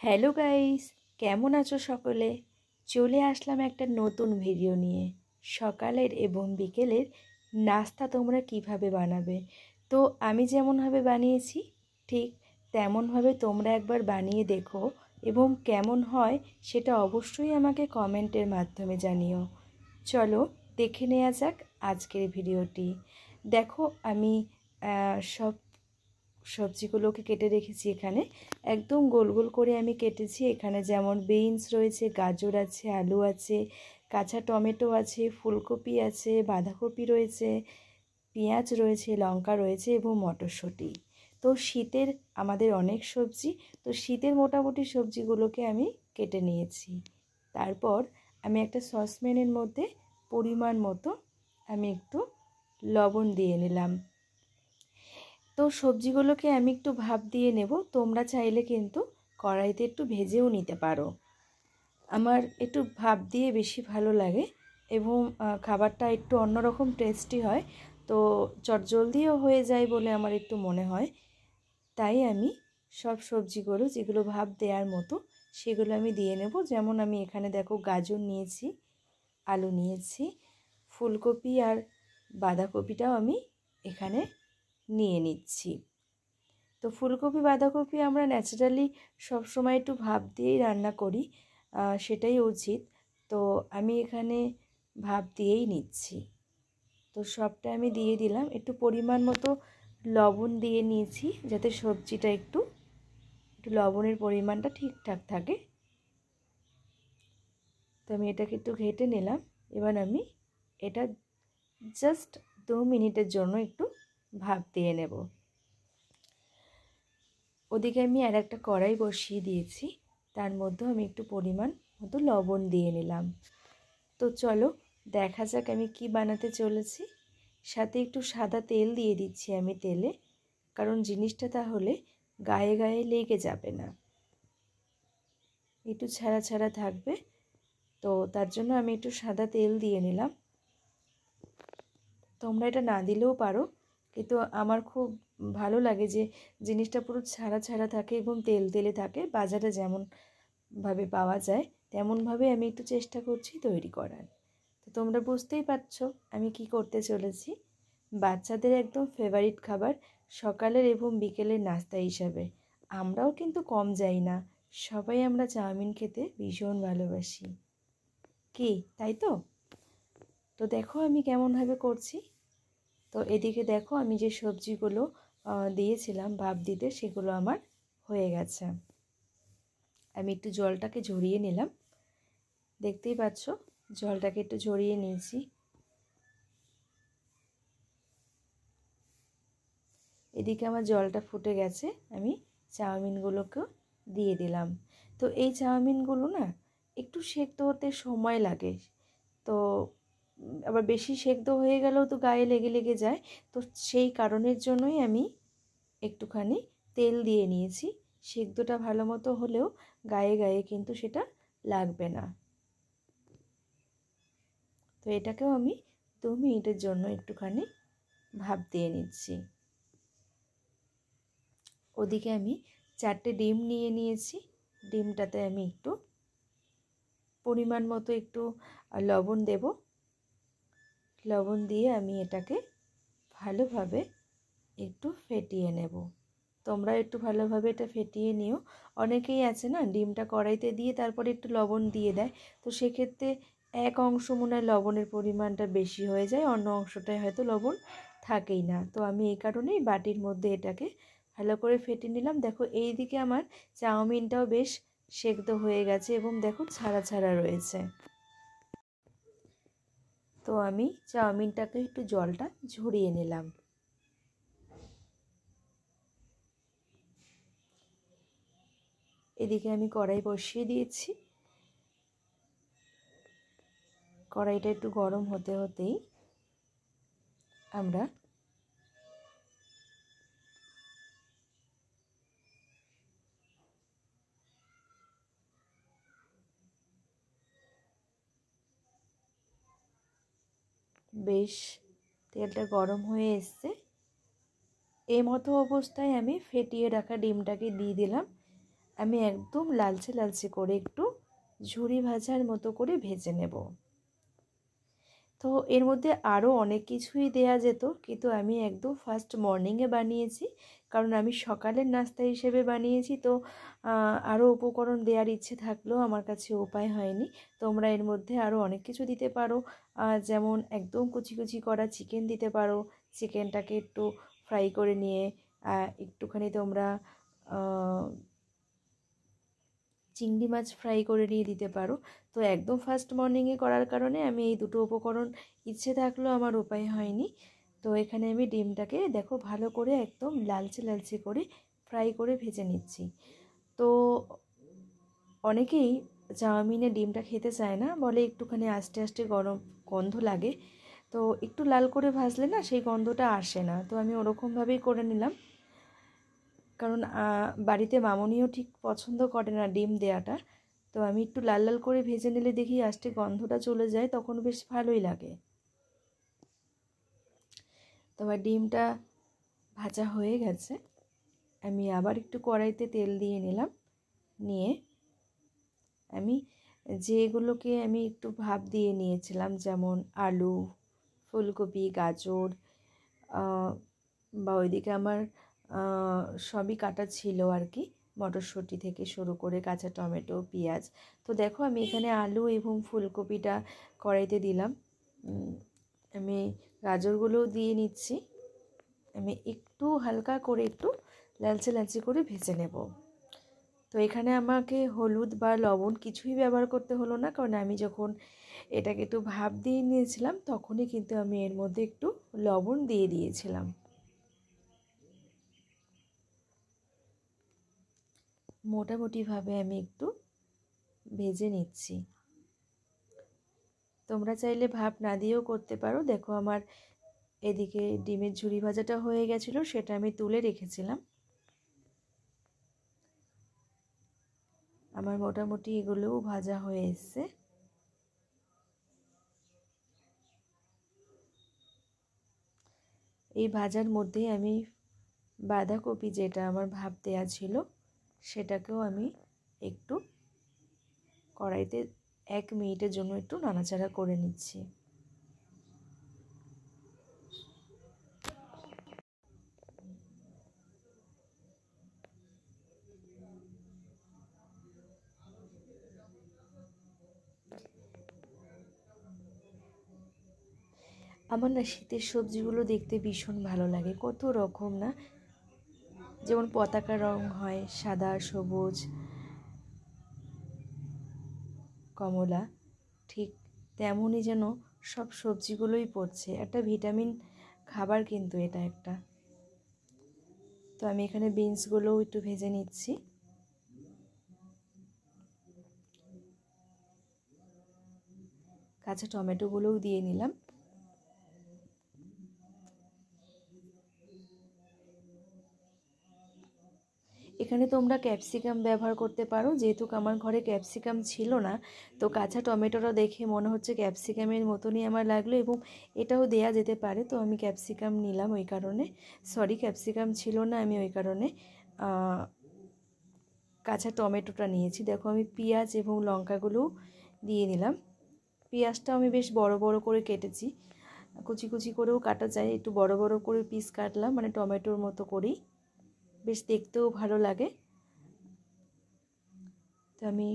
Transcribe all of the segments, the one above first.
Hello guys, কেমন আছো সকলে? চলে আসলাম একটা নতুন ভিডিও নিয়ে। সকালের এবং বিকেলের নাস্তা তোমরা কিভাবে বানাবে। তো আমি যেমনভাবে বানিয়েছি ঠিক তেমনভাবে তোমরা একবার বানিয়ে দেখো এবং কেমন হয় সেটা অবশ্যই আমাকে কমেন্টের মাধ্যমে জানিও। চলো দেখে নেওয়া যাক আজকের ভিডিওটি। দেখো আমি সব সবজিগুলোকে কেটে রেখেছি। এখানে একদম গোল গোল করে আমি কেটেছি। এখানে যেমন বিনস রয়েছে, গাজর আছে, আলু আছে, কাঁচা টমেটো আছে, ফুলকপি আছে, বাঁধাকপি রয়েছে, পেঁয়াজ রয়েছে, লঙ্কা রয়েছে এবং মটরশুঁটি। তো শীতের আমাদের অনেক সবজি, তো শীতের মোটামুটি সবজিগুলোকে আমি কেটে নিয়েছি। তারপর আমি একটা সসপ্যানের মধ্যে পরিমাণ মতো আমি একটু লবণ দিয়ে নিলাম। তো সবজিগুলোকে আমি একটু ভাপ দিয়ে নেব। তোমরা চাইলে কিন্তু কড়াইতে একটু ভেজেও নিতে পারো। আমার একটু ভাপ দিয়ে বেশি ভালো লাগে এবং খাবারটা একটু অন্যরকম টেস্টি হয়। তো চটজলদিও হয়ে যায় বলে আমার একটু মনে হয়। তাই আমি সব সবজিগুলো যেগুলো ভাপ দেওয়ার মতো সেগুলো আমি দিয়ে নেব। যেমন আমি এখানে দেখো গাজর নিয়েছি, আলু নিয়েছি, ফুলকপি আর বাঁধাকপিটাও আমি এখানে নিয়ে নিচ্ছি। তো ফুলকপি বাঁধাকপি আমরা ন্যাচারালি সবসময় একটু ভাপ দিয়েই রান্না করি, সেটাই উচিত। তো আমি এখানে ভাপ দিয়েই নিচ্ছি। তো সবটা আমি দিয়ে দিলাম। একটু পরিমাণ মতো লবণ দিয়ে নিয়েছি যাতে সবজিটা একটু লবণের পরিমাণটা ঠিকঠাক থাকে। তো আমি এটাকে একটু ঘেটে নিলাম। এবার আমি এটা জাস্ট 2 মিনিটের জন্য একটু ভাপ দিয়ে নেব। ওদিকে আমি আর একটা কড়াই বসিয়ে দিয়েছি, তার মধ্যে আমি একটু পরিমাণ মতো লবণ দিয়ে নিলাম। তো চলো দেখা যাক আমি কি বানাতে চলেছি। সাথে একটু সাদা তেল দিয়ে দিচ্ছি আমি তেলে, কারণ জিনিসটা তাহলে গায়ে গায়ে লেগে যাবে না, একটু ছাড়া ছাড়া থাকবে। তো তার জন্য আমি একটু সাদা তেল দিয়ে নিলাম। তোমরা এটা না দিলেও পারো, কিন্তু আমার খুব ভালো লাগে যে জিনিসটা পুরো ছাড়া ছাড়া থাকে এবং তেল তেলে থাকে। বাজারে যেমনভাবে পাওয়া যায় তেমনভাবে আমি একটু চেষ্টা করছি তৈরি করার। তো তোমরা বুঝতেই পারছো আমি কি করতে চলেছি। বাচ্চাদের একদম ফেভারিট খাবার সকালের এবং বিকেলের নাস্তা হিসাবে। আমরাও কিন্তু কম যাই না, সবাই আমরা চাউমিন খেতে ভীষণ ভালোবাসি, কি তাই তো? তো দেখো আমি কেমনভাবে করছি। তো এদিকে দেখো আমি যে সবজিগুলো দিয়েছিলাম ভাপ দিতে সেগুলো আমার হয়ে গেছে। আমি একটু জলটাকে ঝরিয়ে নিলাম, দেখতেই পাচ্ছ জলটাকে একটু ঝরিয়ে নিয়েছি। এদিকে আমার জলটা ফুটে গেছে, আমি চাউমিনগুলোকেও দিয়ে দিলাম। তো এই চাউমিনগুলো না একটু সেদ্ধ হতে সময় লাগে। তো আবার বেশি সেদ্ধ হয়ে গেলেও তো গায়ে লেগে লেগে যায়। তো সেই কারণের জন্যই আমি একটুখানি তেল দিয়ে নিয়েছি। সেদ্ধটা ভালো মতো হলেও গায়ে গায়ে কিন্তু সেটা লাগবে না। তো এটাকেও আমি 2 মিনিটের জন্য একটুখানি ভাপ দিয়ে নিচ্ছি। ওদিকে আমি 4টে ডিম নিয়ে নিয়েছি। ডিমটাতে আমি একটু পরিমাণ মতো একটু লবণ দেব। লবণ দিয়ে আমি এটাকে ভালোভাবে একটু ফেটিয়ে নেব। তোমরা একটু ভালোভাবে এটা ফেটিয়ে নিও। অনেকেই আছে না ডিমটা কড়াইতে দিয়ে তারপরে একটু লবণ দিয়ে দেয়, তো সেক্ষেত্রে এক অংশ মনে হয় লবণের পরিমাণটা বেশি হয়ে যায়, অন্য অংশটায় হয়তো লবণ থাকেই না। তো আমি এই কারণেই বাটির মধ্যে এটাকে ভালো করে ফেটে নিলাম। দেখো এই দিকে আমার চাউমিনটাও বেশ সেদ্ধ হয়ে গেছে এবং দেখো ছাড়া ছাড়া রয়েছে। তো আমি চাউমিনটাকে একটু জলটা ঝরিয়ে নিলাম। এদিকে আমি কড়াই বসিয়ে দিয়েছি। কড়াইটা একটু গরম হতে হতেই আমরা বেশ তেলটা গরম হয়ে এসছে। এই মতো অবস্থায় আমি ফেটিয়ে রাখা ডিমটাকে দিয়ে দিলাম। আমি একদম লালচে লালচে করে একটু ঝুরি ভাজার মতো করে ভেজে নেব। তো এর মধ্যে আরও অনেক কিছুই দেয়া যেত, কিন্তু আমি একদম ফার্স্ট মর্নিংয়ে বানিয়েছি, কারণ আমি সকালের নাস্তা হিসেবে বানিয়েছি। তো আরও উপকরণ দেওয়ার ইচ্ছে থাকলেও আমার কাছে উপায় হয়নি। তোমরা এর মধ্যে আরও অনেক কিছু দিতে পারো, যেমন একদম কুচি কুচি করা চিকেন দিতে পারো। চিকেনটাকে একটু ফ্রাই করে নিয়ে একটুখানি তোমরা চিংড়ি মাছ ফ্রাই করে নিয়ে দিতে পারো। তো একদম ফার্স্ট মর্নিংয়ে করার কারণে আমি এই দুটো উপকরণ ইচ্ছে থাকলেও আমার উপায় হয়নি। তো এখানে আমি ডিমটাকে দেখো ভালো করে একদম লালচে লালচে করে ফ্রাই করে ভেজে নিচ্ছি। তো অনেকেই চাউমিনে ডিমটা খেতে চায় না, বলে একটুখানি আস্তে আস্তে গরম গন্ধ লাগে। তো একটু লাল করে ভাজলে না সেই গন্ধটা আসে না। তো আমি ওরকমভাবেই করে নিলাম, কারণ বাড়িতে মামনিও ঠিক পছন্দ করে না ডিম দেওয়াটা। তো আমি একটু লাল লাল করে ভেজে নিলে দেখি আস্তে গন্ধটা চলে যায়, তখন বেশ ভালোই লাগে। তোমার ডিমটা ভাজা হয়ে গেছে, আমি আবার একটু কড়াইতে তেল দিয়ে নিলাম। নিয়ে আমি যেগুলোকে আমি একটু ভাপ দিয়ে নিয়েছিলাম, যেমন আলু, ফুলকপি, গাজর, বা ওইদিকে আমার সবই কাটা ছিল আর কি, মটরশুঁটি থেকে শুরু করে কাঁচা টমেটো, পেঁয়াজ। তো দেখো আমি এখানে আলু এবং ফুলকপিটা কড়াইতে দিলাম। আমি গাজরগুলোও দিয়ে নিচ্ছি। আমি একটু হালকা করে একটু লালচে লালচে করে ভেজে নেব। তো এখানে আমাকে হলুদ বা লবণ কিছুই ব্যবহার করতে হলো না, কারণ আমি যখন এটাকে একটু ভাপ দিয়ে নিয়েছিলাম তখনই কিন্তু আমি এর মধ্যে একটু লবণ দিয়ে দিয়েছিলাম। মোটামুটিভাবে আমি একটু ভেজে নিচ্ছি। তোমরা চাইলে ভাপ না দিয়েও করতে পারো। দেখো আমার এদিকে ডিমের ঝুরি ভাজাটা হয়ে গেছিলো, সেটা আমি তুলে রেখেছিলাম। আমার মোটামুটি এগুলোও ভাজা হয়ে এসছে। এই ভাজার মধ্যেই আমি বাঁধাকপি, যেটা আমার ভাপ দেওয়া ছিল, সেটাকেও আমি একটু কড়াইতে 1 মিনিটের জন্য একটু নাড়াচাড়া করে নিচ্ছি। আমার না শীতের সবজিগুলো দেখতে ভীষণ ভালো লাগে, কত রকম না, যেমন পতাকা রং হয় সাদা, সবুজ, কমলা, ঠিক তেমনই যেন সব সবজিগুলোই পড়ছে। একটা ভিটামিন খাবার কিন্তু এটা একটা। তো আমি এখানে বিনসগুলোও একটু ভেজে নিচ্ছি। কাঁচা টমেটোগুলোও দিয়ে নিলাম। এখানে তোমরা ক্যাপসিকাম ব্যবহার করতে পারো, যেহেতু আমার ঘরে ক্যাপসিকাম ছিল না। তো কাঁচা টমেটোটা দেখে মনে হচ্ছে ক্যাপসিকামের মতনই আমার লাগলো, এবং এটাও দেয়া যেতে পারে। তো আমি ক্যাপসিকাম নিলাম ওই কারণে, সরি ক্যাপসিকাম ছিল না, আমি ওই কারণে কাঁচা টমেটোটা নিয়েছি। দেখো আমি পেঁয়াজ এবং লঙ্কাগুলোও দিয়ে নিলাম। পেঁয়াজটাও আমি বেশ বড় বড় করে কেটেছি, কুচি কুচি করেও কাটা যায়, একটু বড় বড় করে পিস কাটলাম, মানে টমেটোর মতো করেই, বেশ দেখতেও ভালো লাগে। তো আমি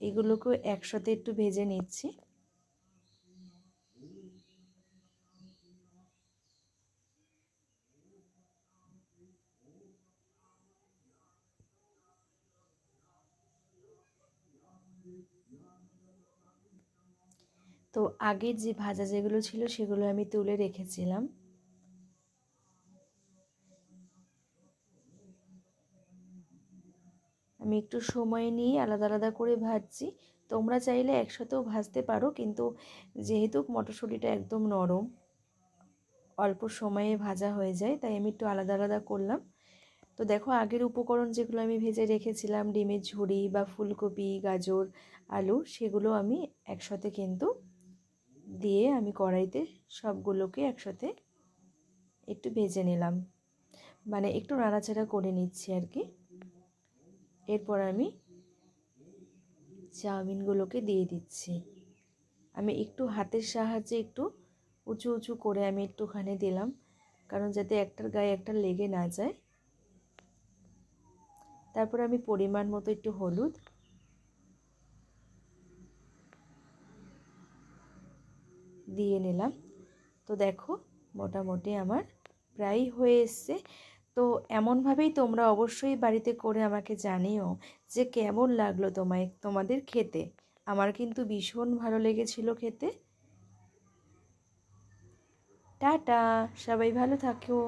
এগুলোকেও একসাথে একটু ভেজে নিচ্ছি। তো আগের যে ভাজা যেগুলো ছিল সেগুলো আমি তুলে রেখেছিলাম। আমি একটু সময় নিয়ে আলাদা আলাদা করে ভাজছি। তোমরা চাইলে একসাথেও ভাজতে পারো, কিন্তু যেহেতু মটরশুঁটিটা একদম নরম, অল্প সময়ে ভাজা হয়ে যায়, তাই আমি একটু আলাদা আলাদা করলাম। তো দেখো আগের উপকরণ যেগুলো আমি ভেজে রেখেছিলাম, ডিমের ঝুড়ি বা ফুলকপি, গাজর, আলু, সেগুলো আমি একসাথে কিন্তু দিয়ে আমি কড়াইতে সবগুলোকে একসাথে একটু ভেজে নিলাম, মানে একটু নাড়াচাড়া করে নিচ্ছি আর কি। এরপর আমি চাউমিনগুলোকে দিয়ে দিচ্ছি। আমি একটু হাতের সাহায্যে একটু উঁচু উঁচু করে আমি একটুখানি দিলাম, কারণ যাতে একটার গায়ে একটা লেগে না যায়। তারপর আমি পরিমাণ মতো একটু হলুদ, দিয়ে নিলাম। তো দেখো মোটামুটি আমার প্রায় হয়ে এসছে। তো এমনভাবেই তোমরা অবশ্যই বাড়িতে করে আমাকে জানিও যে কেমন লাগলো তোমাদের খেতে। আমার কিন্তু ভীষণ ভালো লেগেছিল খেতে। টাটা, সবাই ভালো থাকো।